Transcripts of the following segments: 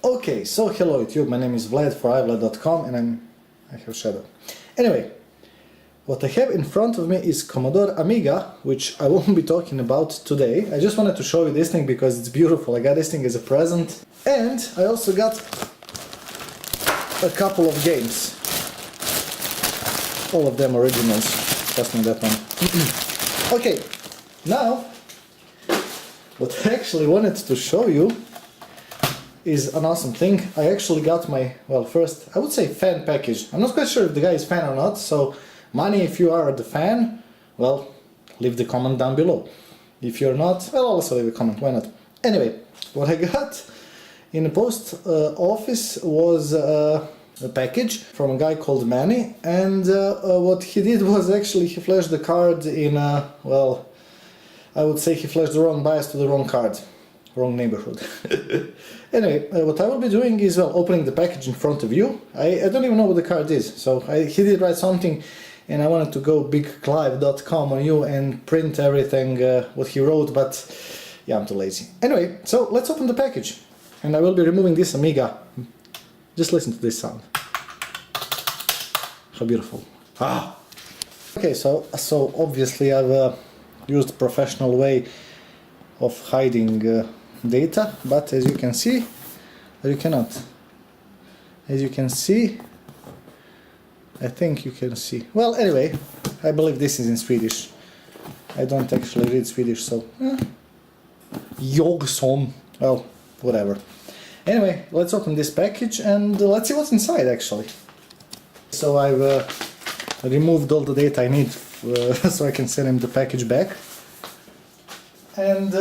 Okay, so hello YouTube, my name is Vlad for iVlad.com and I have shadow. Anyway, what I have in front of me is Commodore Amiga, which I won't be talking about today. I just wanted to show you this thing because it's beautiful. I got this thing as a present. And I also got a couple of games. All of them originals. Trust me, that one. Okay, now, what I actually wanted to show you is an awesome thing. I actually got my, well, first, I would say fan package. I'm not quite sure if the guy is fan or not, so money, if you are the fan, well, leave the comment down below. If you're not, well, also leave a comment, why not? Anyway, what I got in the post office was a package from a guy called Manny, and what he did was actually he flashed the card in a, well, I would say he flashed the wrong BIOS to the wrong card. Wrong neighborhood. Anyway, what I will be doing is, well, opening the package in front of you. I don't even know what the card is, so he did write something and I wanted to go bigclive.com on you and print everything what he wrote, but yeah, I'm too lazy. Anyway, so let's open the package and I will be removing this Amiga. Just listen to this sound. How beautiful. Ah! Okay, so obviously I've used a professional way of hiding data, but as you can see, or you cannot. As you can see, I think you can see. Well, anyway, I believe this is in Swedish. I don't actually read Swedish, so Jogson. Well, whatever. Anyway, let's open this package and let's see what's inside actually. So I've removed all the data I need so I can send him the package back. And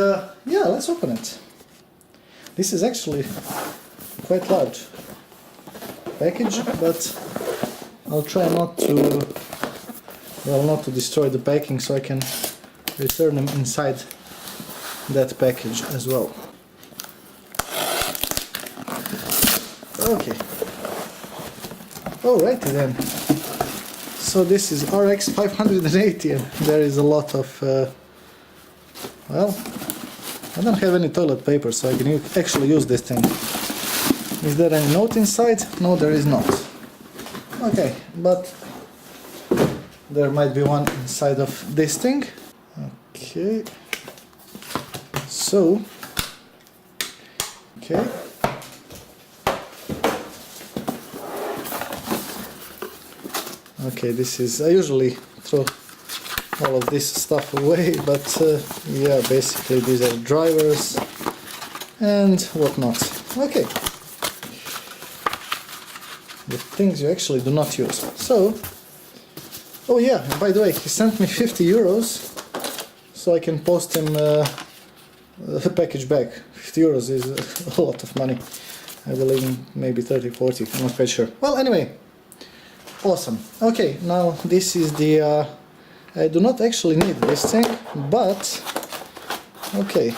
yeah, let's open it. This is actually quite large package, but I'll try not to, well, not to destroy the packing, so I can return them inside that package as well. Okay. Alrighty then. So this is RX580 and there is a lot of well, I don't have any toilet paper, so I can actually use this thing. Is there any note inside? No, there is not. Okay, but there might be one inside of this thing. Okay. So, okay. Okay, this is, I usually throw all of this stuff away, but yeah, basically these are drivers and whatnot. Okay, the things you actually do not use. So, oh yeah, by the way, he sent me 50 euros so I can post him a package back. 50 euros is a lot of money. I believe maybe 30, 40, I'm not quite sure. Well, anyway, awesome. Okay, now this is the I do not actually need this thing, but okay.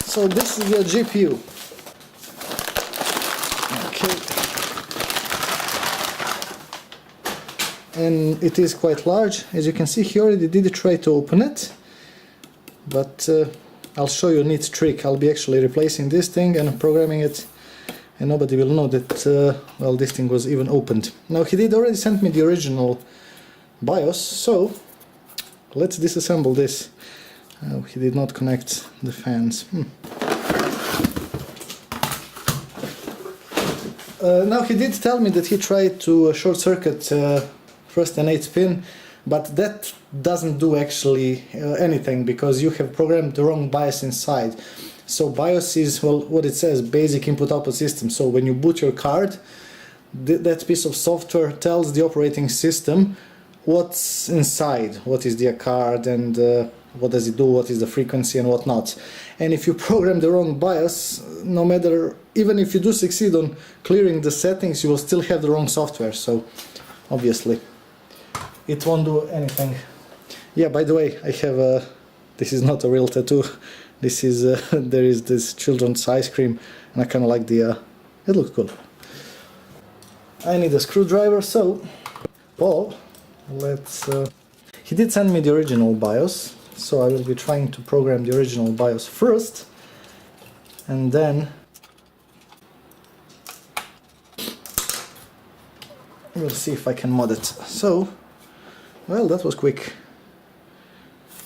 So this is the GPU. Okay. And it is quite large. As you can see, he already did try to open it, but I'll show you a neat trick. I'll be actually replacing this thing and programming it, and nobody will know that well, this thing was even opened. Now he did already send me the original BIOS, so let's disassemble this. Oh, he did not connect the fans. Now he did tell me that he tried to short circuit first an 8 pin, but that doesn't do actually anything because you have programmed the wrong BIOS inside. So BIOS is, well, what it says, basic input output system. So when you boot your card, that piece of software tells the operating system what's inside, what is the card and what does it do, what is the frequency and whatnot. And if you program the wrong BIOS, no matter, even if you do succeed on clearing the settings, you will still have the wrong software, so obviously it won't do anything. Yeah, by the way, I have this is not a real tattoo, this is there is this children's ice cream and I kind of like the it looks cool. I need a screwdriver, so Paul, let's he did send me the original BIOS, so I will be trying to program the original BIOS first and then we'll see if I can mod it. So, well, that was quick.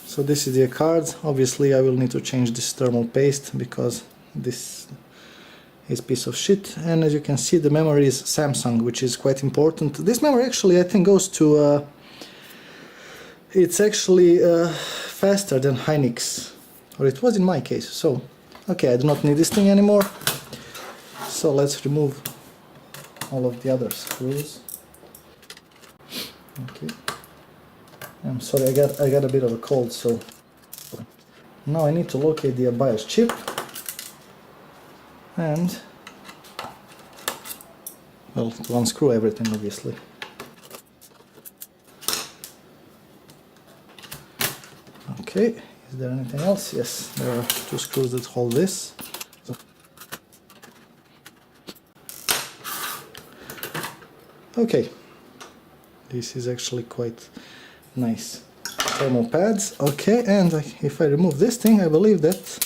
So this is the card. Obviously I will need to change this thermal paste because this is a piece of shit. And as you can see, the memory is Samsung, which is quite important. This memory actually I think goes to it's actually faster than Hynix, or it was in my case. So okay, I do not need this thing anymore. So let's remove all of the other screws. Okay. I'm sorry, I got a bit of a cold, so now I need to locate the BIOS chip and, well, to unscrew everything, obviously. Okay, is there anything else? Yes, there are two screws that hold this. So. Okay, this is actually quite nice. Thermal pads, okay, and if I remove this thing, I believe that...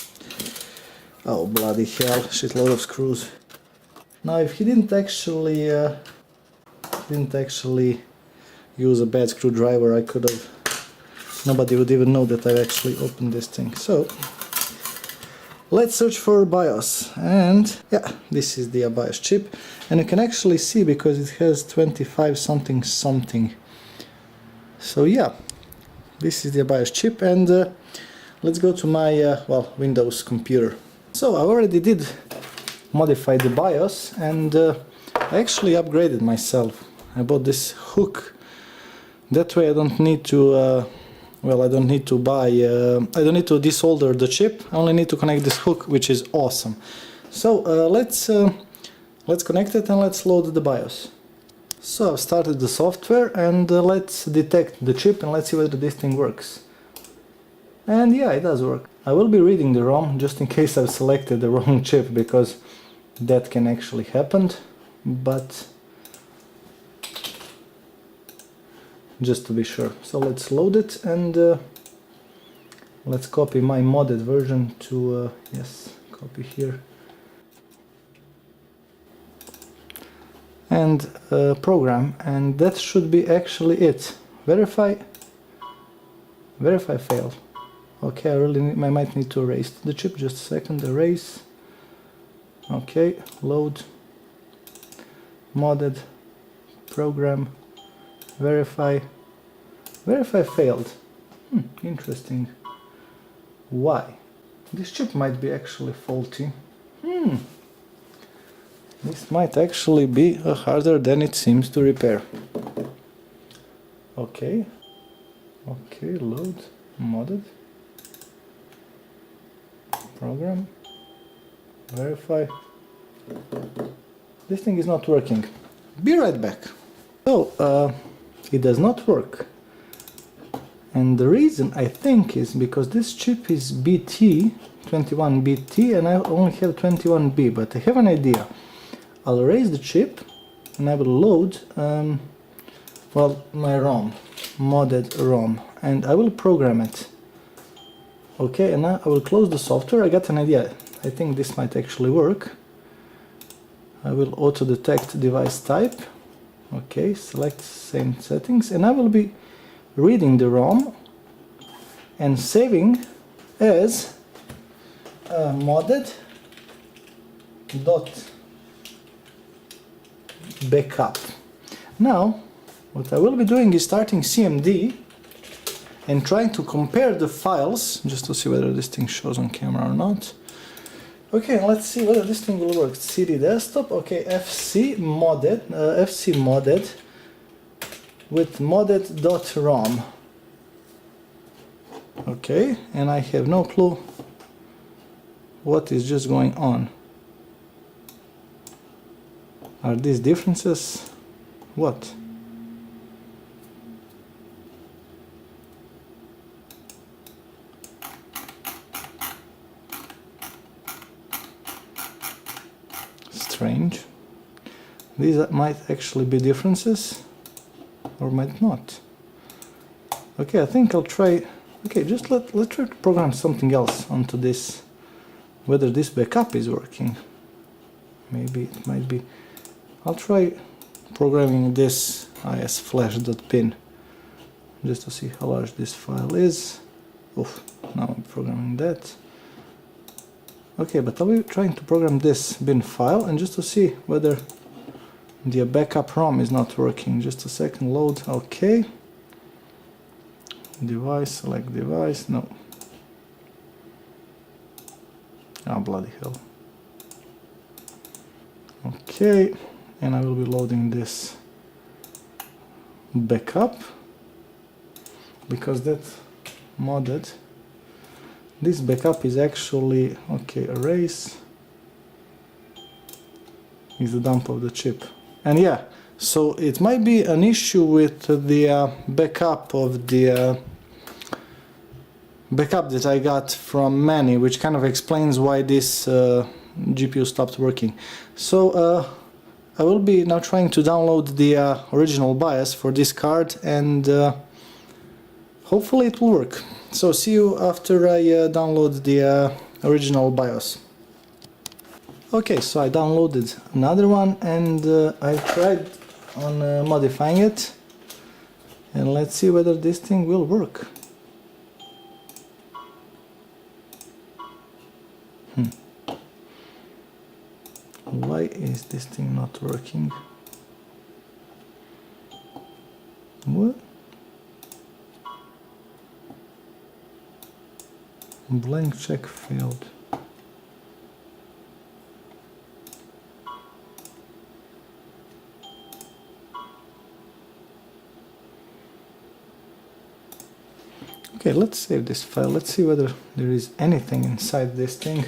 Oh, bloody hell, shitload of screws. Now, if he didn't actually use a bad screwdriver, I could have... Nobody would even know that I actually opened this thing. So, let's search for BIOS, and yeah, this is the BIOS chip, and you can actually see because it has 25 something something. So yeah, this is the BIOS chip, and let's go to my well, Windows computer. So I already did modify the BIOS, and I actually upgraded myself. I bought this hook. That way I don't need to well, I don't need to buy I don't need to desolder the chip. I only need to connect this hook, which is awesome. So let's connect it and let's load the BIOS. So I've started the software, and let's detect the chip and let's see whether this thing works. And yeah, it does work. I will be reading the ROM just in case I've selected the wrong chip, because that can actually happen, but just to be sure. So let's load it, and let's copy my modded version to, yes, copy here. And program, and that should be actually it. Verify failed. Okay, I might need to erase the chip. Just a second. Erase. Okay, load. Modded program. Verify failed. Interesting. Why? This chip might be actually faulty. This might actually be harder than it seems to repair. Okay. Okay, load, modded, program, verify. This thing is not working. Be right back. So, it does not work. And the reason, I think, is because this chip is BT, 21BT, and I only have 21B, but I have an idea. I'll erase the chip and I will load well, my ROM, modded ROM, and I will program it. Okay, and now I will close the software. I got an idea. I think this might actually work. I will auto detect device type. Okay, select same settings, and I will be reading the ROM and saving as modded dot backup. Now what I will be doing is starting CMD and trying to compare the files just to see whether this thing shows on camera or not. Okay, let's see whether this thing will work. CD desktop, okay, FC modded with modded.rom. Okay, and I have no clue what is just going on. Are these differences? What? Strange. These might actually be differences, or might not. Okay, I think I'll try. Okay, just let's try to program something else onto this. Whether this backup is working. Maybe it might be. I'll try programming this is/flash.bin just to see how large this file is. Oof, now I'm programming that. Okay, but I'll be trying to program this bin file and just to see whether the backup ROM is not working. Just a second, load. Okay. Device, select device. No. Oh, bloody hell. Okay, and I will be loading this backup because that's modded. This backup is actually, okay, erase is the dump of the chip. And yeah, so it might be an issue with the backup of the backup that I got from Manny, which kind of explains why this GPU stopped working. So I will be now trying to download the original BIOS for this card, and hopefully it will work. So see you after I download the original BIOS. Okay, so I downloaded another one, and I tried on modifying it, and let's see whether this thing will work. Why is this thing not working? What? Blank check failed. Okay, let's save this file. Let's see whether there is anything inside this thing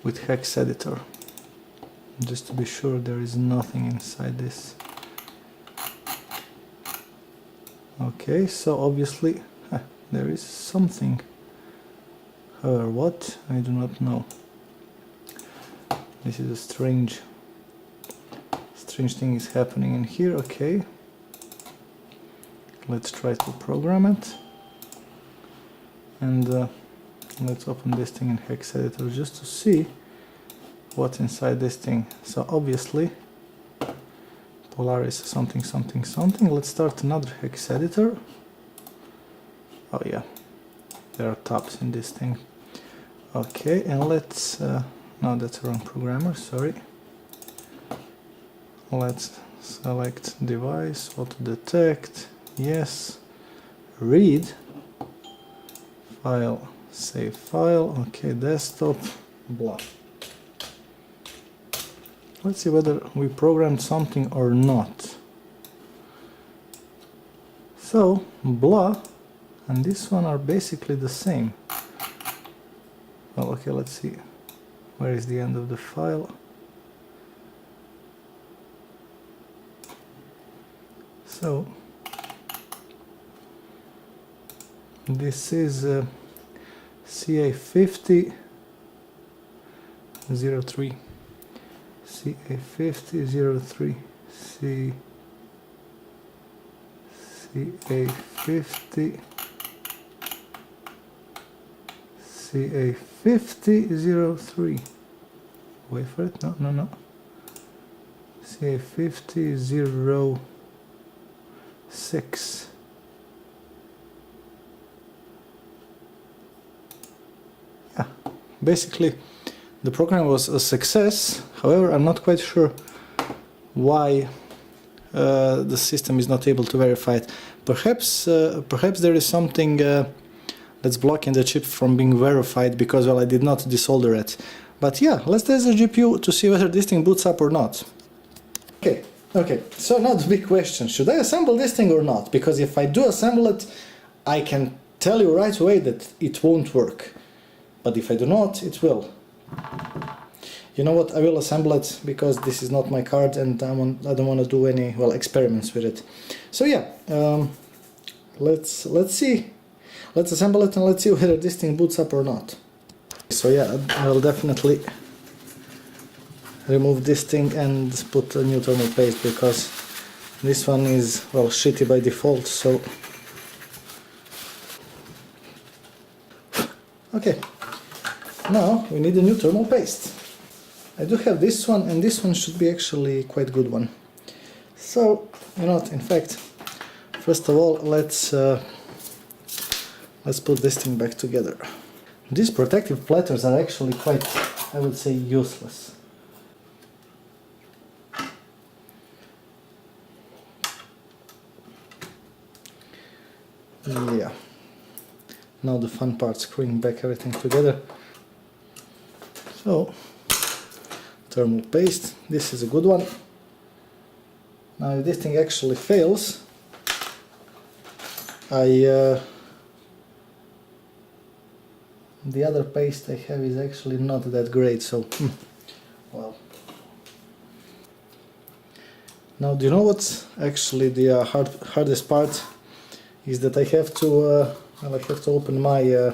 with hexeditor. Just to be sure there is nothing inside this. Okay, so obviously there is something. However, what? I do not know. This is a strange thing is happening in here. Okay, let's try to program it, and let's open this thing in hexeditor just to see what's inside this thing. So obviously Polaris something something something. Let's start another hexeditor. Oh yeah, there are tabs in this thing. Okay, and let's no, that's the wrong programmer, sorry. Let's select device, auto detect, yes, read file, save file. Okay, desktop, blah. Let's see whether we programmed something or not. So blah and this one are basically the same. Well, okay, let's see where is the end of the file. So this is CA50 03 CA50 03 CA50 CA50 03. Wait for it. No. CA50 06. Yeah, basically the program was a success. However, I'm not quite sure why the system is not able to verify it. Perhaps there is something that's blocking the chip from being verified because, well, I did not desolder it. But yeah, let's test the GPU to see whether this thing boots up or not. Okay, so now the big question, should I assemble this thing or not? Because if I do assemble it, I can tell you right away that it won't work. But if I do not, it will. You know what, I will assemble it because this is not my card and I don't want to do any, well, experiments with it. So yeah, let's see. Let's assemble it and let's see whether this thing boots up or not. So yeah, I'll definitely remove this thing and put a new thermal paste because this one is, well, shitty by default, so... Okay, now we need a new thermal paste. I do have this one, and this one should be actually quite good one. So, you know what, in fact, first of all, let's put this thing back together. These protective platters are actually quite, I would say, useless. Yeah. Now the fun part, screwing back everything together. So, thermal paste, this is a good one. Now if this thing actually fails, the other paste I have is actually not that great, so well. Now do you know what's actually the hardest part? Is that I have to open my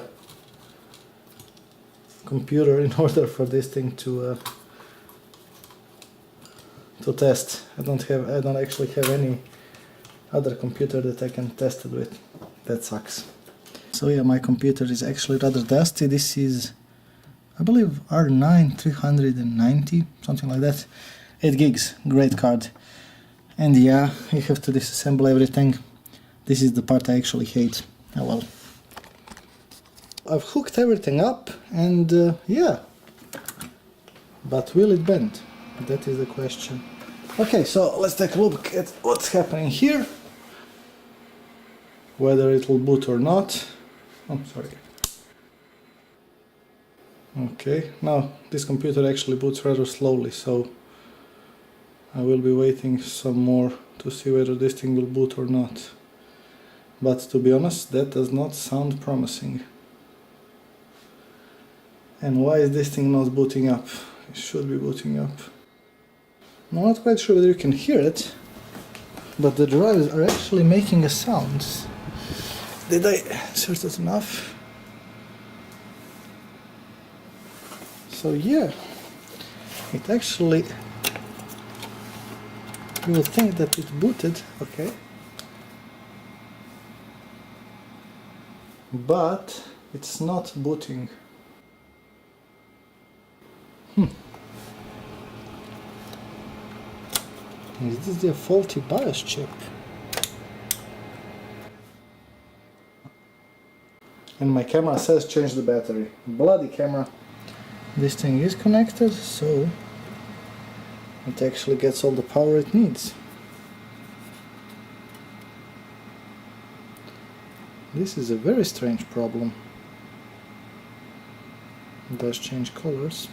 computer in order for this thing to test. I don't actually have any other computer that I can test it with. That sucks. So yeah, my computer is actually rather dusty. This is, I believe, R9 390, something like that. 8 gigs, great card. And yeah, I have to disassemble everything. This is the part I actually hate. Oh well. I've hooked everything up and yeah. But will it bend? That is the question. Okay, so let's take a look at what's happening here. Whether it will boot or not. Oh, sorry. Okay, now this computer actually boots rather slowly, so I will be waiting some more to see whether this thing will boot or not. But to be honest, that does not sound promising. And why is this thing not booting up? It should be booting up. I'm not quite sure whether you can hear it, but the drives are actually making a sound. Did I insert it enough? So yeah, it actually, you would think that it booted, okay. But it's not booting. Is this the faulty BIOS chip? And my camera says change the battery. Bloody camera. This thing is connected, so it actually gets all the power it needs. This is a very strange problem. It does change colors.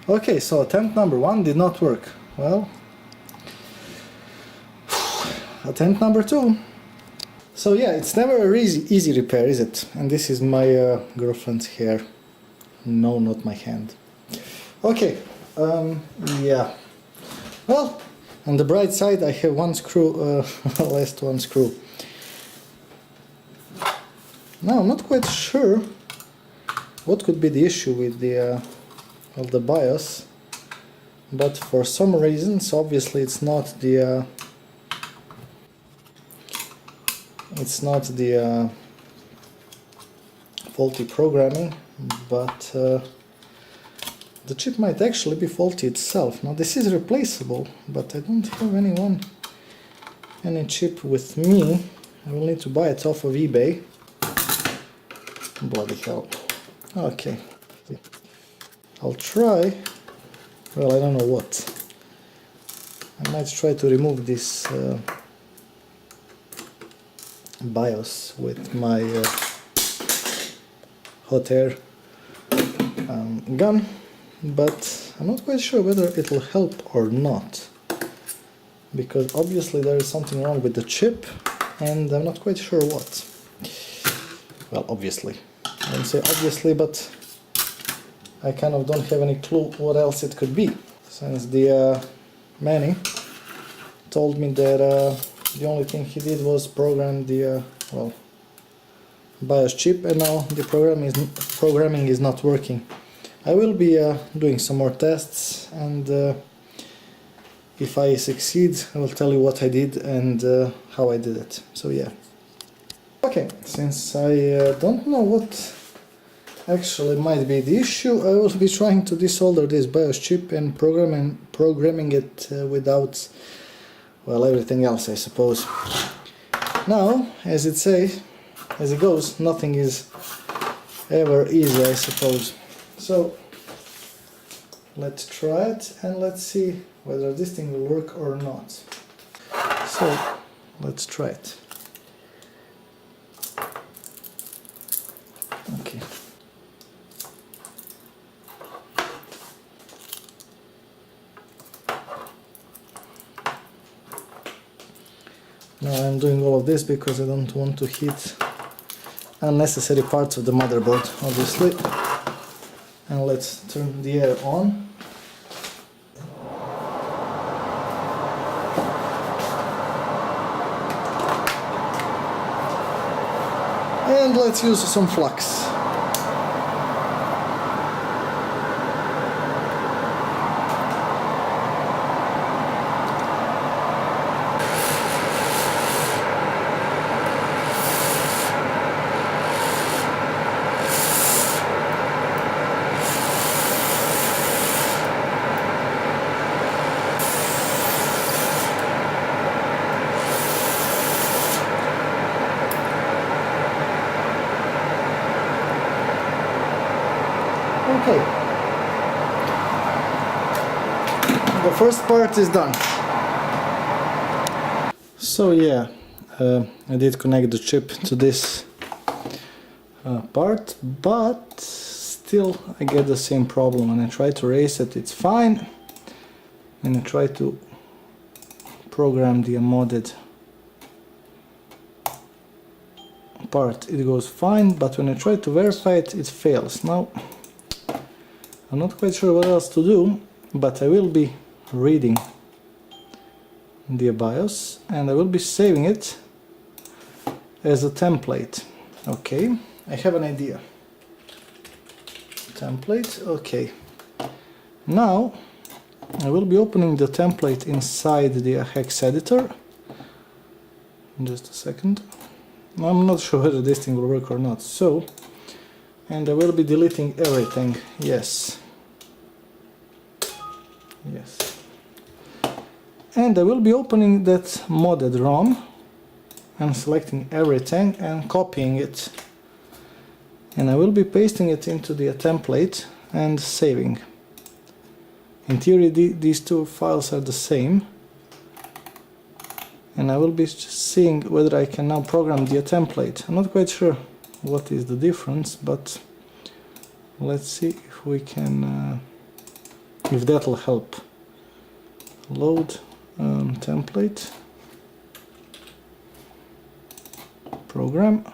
Okay, so attempt number 1 did not work. Well, attempt number 2. So yeah, it's never a easy repair, is it? And this is my girlfriend's hair. No, not my hand. Okay, yeah. Well, on the bright side, I have one screw, last one screw. Now, I'm not quite sure what could be the issue with the BIOS, but for some reasons, obviously, it's not the faulty programming, but the chip might actually be faulty itself. Now this is replaceable, but I don't have any chip with me. I will need to buy it off of eBay. Bloody hell. Okay. I'll try. Well, I don't know what. I might try to remove this BIOS with my hot air gun, but I'm not quite sure whether it will help or not, because obviously there is something wrong with the chip and I'm not quite sure what. Well, obviously. I don't say obviously, but I kind of don't have any clue what else it could be, since the Manny told me that the only thing he did was program the well, BIOS chip, and now the programming is not working. I will be doing some more tests, and if I succeed, I will tell you what I did and how I did it. So yeah. Okay, since I don't know what actually might be the issue. I will be trying to desolder this BIOS chip and programming it without, well, everything else, I suppose. Now, as it goes, nothing is ever easy, I suppose. So let's try it and let's see whether this thing will work or not. So let's try it. Okay. Now I'm doing all of this because I don't want to hit unnecessary parts of the motherboard, obviously. And let's turn the air on. And let's use some flux. Okay, the first part is done. So yeah, I did connect the chip to this part, but still I get the same problem. When I try to erase it, it's fine. When I try to program the modded part, it goes fine, but when I try to verify it, it fails. Now, I'm not quite sure what else to do, but I will be reading the BIOS and I will be saving it as a template. Okay, I have an idea. Template, okay. Now I will be opening the template inside the hexeditor. Just a second. I'm not sure whether this thing will work or not. So, and I will be deleting everything. Yes. Yes. And I will be opening that modded ROM and selecting everything and copying it. And I will be pasting it into the template and saving. In theory, these two files are the same. And I will be just seeing whether I can now program the template. I'm not quite sure what is the difference, but let's see if we can, if that will help. Load template, program,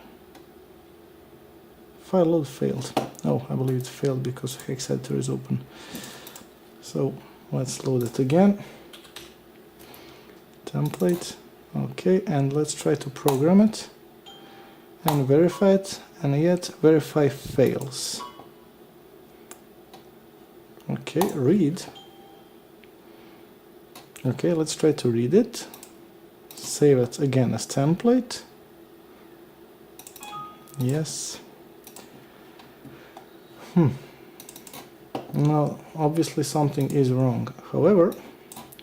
file load failed. Oh, I believe it failed because hexeditor is open. So let's load it again. Template, okay, and let's try to program it and verify it, and yet verify fails. Okay, read. Okay, let's try to read it. Save it again as template. Yes. Now, obviously something is wrong. However,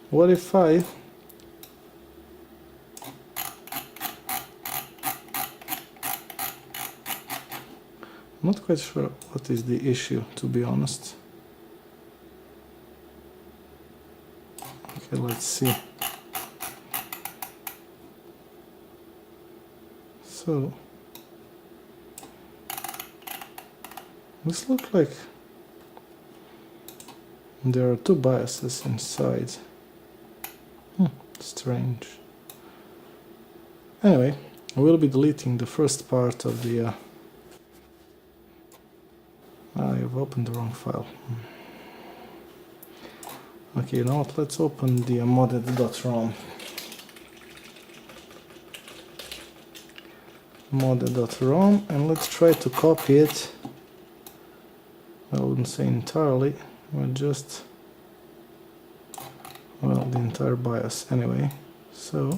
what if I I'm not quite sure what is the issue, to be honest. Okay, let's see. So, this looks like there are two BIOSes inside. Strange. Anyway, I will be deleting the first part of the I've opened the wrong file. Okay, you know what, let's open the modded.rom. Modded.rom, and let's try to copy it. I wouldn't say entirely, but just, well, the entire BIOS anyway. So,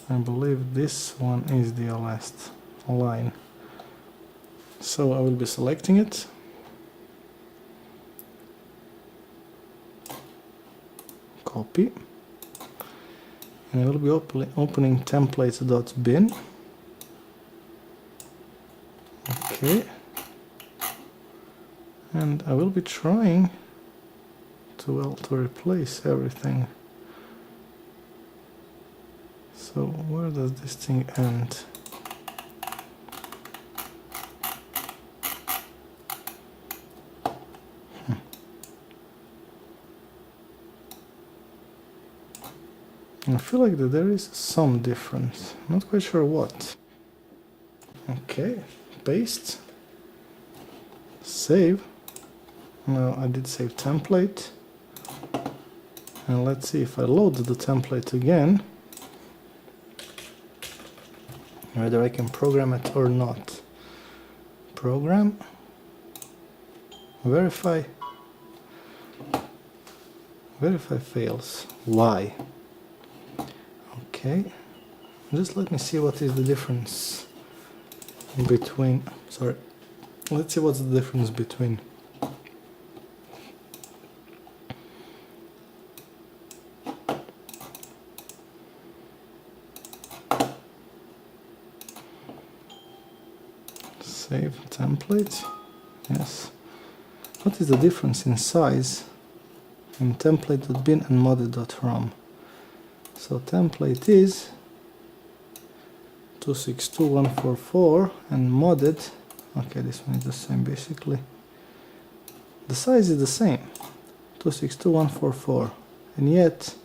I believe this one is the last line. So I will be selecting it. Copy. And I will be opening template.bin. Okay. And I will be trying to replace everything. So where does this thing end? I feel like that there is some difference. Not quite sure what. Okay, paste, save. Now I did save template. And let's see if I load the template again, whether I can program it or not. Program, verify fails. Why? Okay, just let me see what is the difference between, let's see what's the difference between save template. Yes, what is the difference in size in template.bin and modded.rom? So template is 262.144 and modded, okay, this one is the same basically. The size is the same, 262.144, and yet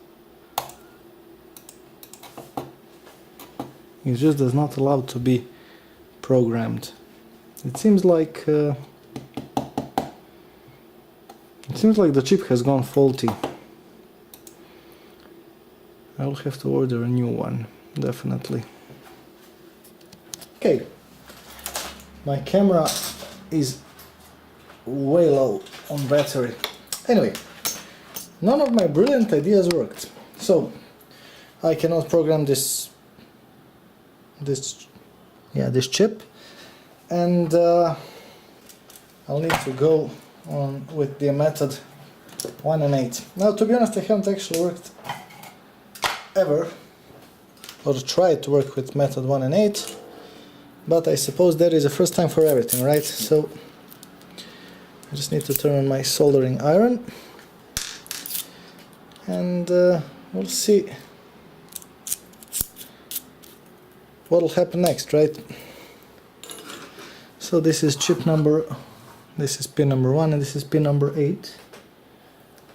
it just does not allow to be programmed. It seems like the chip has gone faulty. I will have to order a new one, definitely. Okay, my camera is way low on battery. Anyway, none of my brilliant ideas worked. So I cannot program this chip, and I'll need to go on with the method 1 and 8. Now, to be honest, I haven't actually worked ever or tried to work with method 1 and 8, but I suppose there is a first time for everything, right? So I just need to turn on my soldering iron, and we'll see what will happen next, right? So this is chip number, this is pin number 1, and this is pin number 8.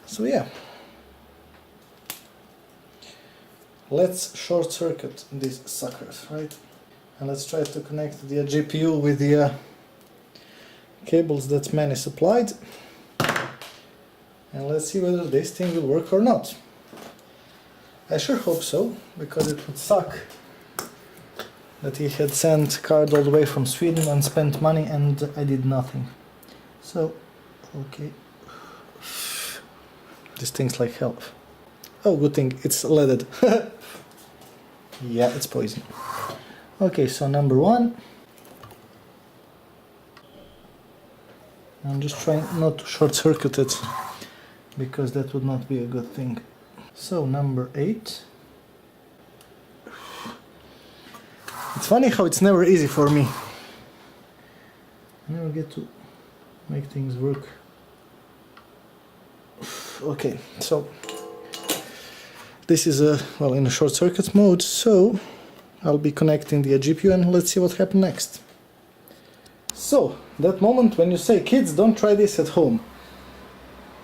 So yeah, let's short circuit these suckers, right? And let's try to connect the GPU with the cables that Manny supplied, and let's see whether this thing will work or not. I sure hope so, because it would suck that he had sent card all the way from Sweden and spent money and I did nothing. So, okay. This thing's like hell. Oh, good thing it's leaded. Yeah, it's poison. Okay, so number 1. I'm just trying not to short circuit it, because that would not be a good thing. So number 8. It's funny how it's never easy for me. I never get to make things work. Okay, so this is in a short circuit mode, so I'll be connecting the GPU and let's see what happens next. So, that moment when you say, kids, don't try this at home.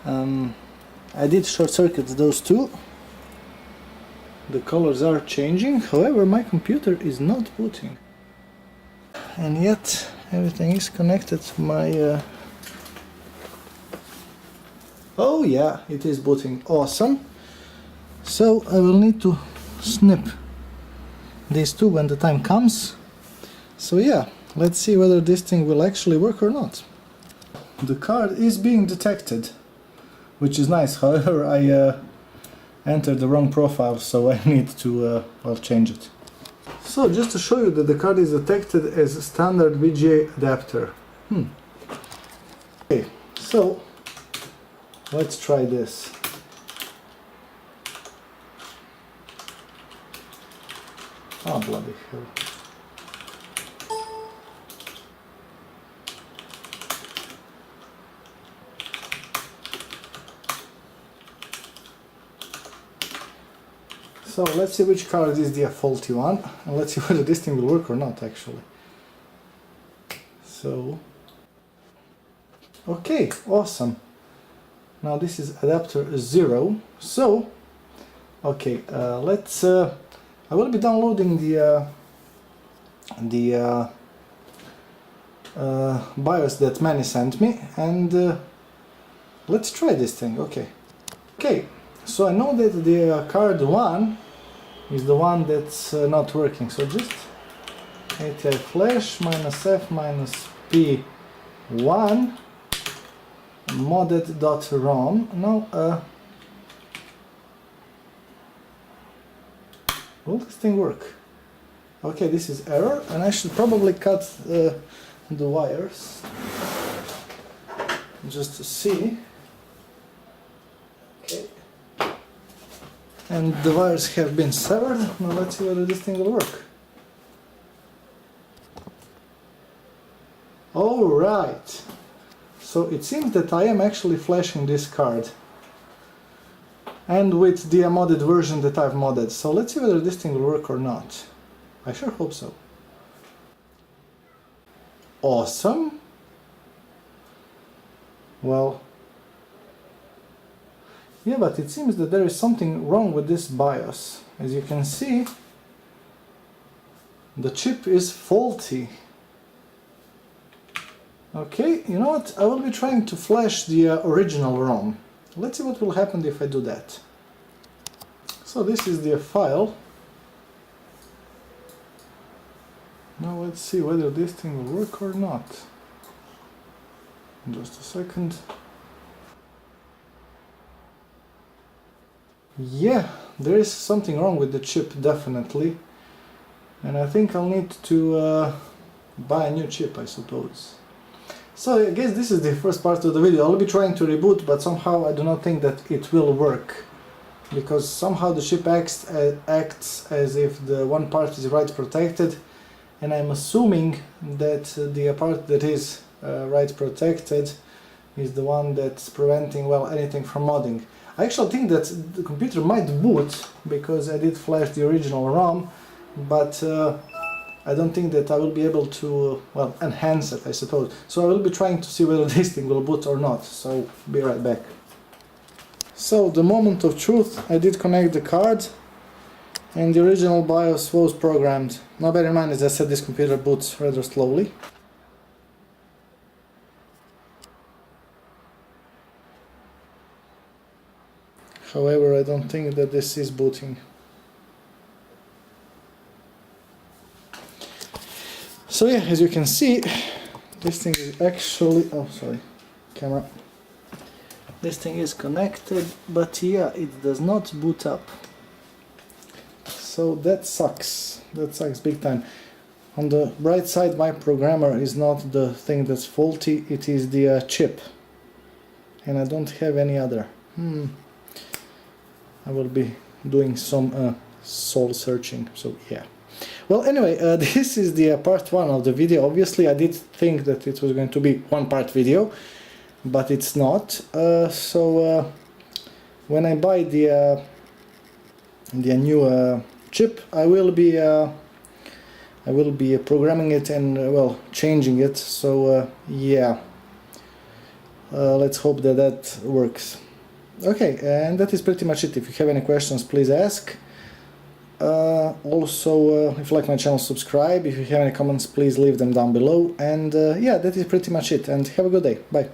I did short circuit those two. The colors are changing, however my computer is not booting. And yet everything is connected to my... Oh yeah, it is booting, awesome. So I will need to snip these two when the time comes. So yeah, let's see whether this thing will actually work or not. The card is being detected, which is nice, however I entered the wrong profile, so I need to change it. So just to show you that the card is detected as a standard VGA adapter. Okay, so let's try this. Oh, bloody hell. So let's see which card is the faulty one, and let's see whether this thing will work or not actually. So, okay, awesome. Now this is adapter 0. So, okay, let's. I will be downloading the BIOS that Manny sent me, and let's try this thing. Okay. Okay. So I know that the card 1 is the one that's not working. So just ATI flash -f -p1 modded.rom. Now, will this thing work? Okay, this is error, and I should probably cut the wires just to see. Okay. And the wires have been severed. Now let's see whether this thing will work. Alright. So it seems that I am actually flashing this card. And with the modded version that I've modded. So let's see whether this thing will work or not. I sure hope so. Awesome. Well, yeah, but it seems that there is something wrong with this BIOS. As you can see, the chip is faulty. Okay, you know what? I will be trying to flash the original ROM. Let's see what will happen if I do that. So this is the file. Now let's see whether this thing will work or not. Just a second. Yeah, there is something wrong with the chip, definitely. And I think I'll need to buy a new chip, I suppose. So I guess this is the first part of the video. I'll be trying to reboot, but somehow I do not think that it will work. Because somehow the chip acts as if the one part is write protected. And I'm assuming that the part that is write protected is the one that's preventing, well, anything from modding. I actually think that the computer might boot because I did flash the original ROM, but I don't think that I will be able to, well, enhance it, I suppose. So I will be trying to see whether this thing will boot or not, so be right back. So, the moment of truth, I did connect the card, and the original BIOS was programmed. Now bear in mind, as I said, this computer boots rather slowly. However, I don't think that this is booting. So yeah, as you can see, this thing is actually, oh sorry, camera. This thing is connected, but yeah, it does not boot up. So that sucks big time. On the bright side, my programmer is not the thing that's faulty, it is the chip. And I don't have any other. I will be doing some soul searching, so yeah. Well, anyway, this is the part 1 of the video. Obviously, I did think that it was going to be one-part video, but it's not. So when I buy the new chip, I will be programming it and well, changing it. So yeah, let's hope that that works. Okay, and that is pretty much it. If you have any questions, please ask. Also, if you like my channel, subscribe. If you have any comments, please leave them down below. And yeah, that is pretty much it. And have a good day. Bye.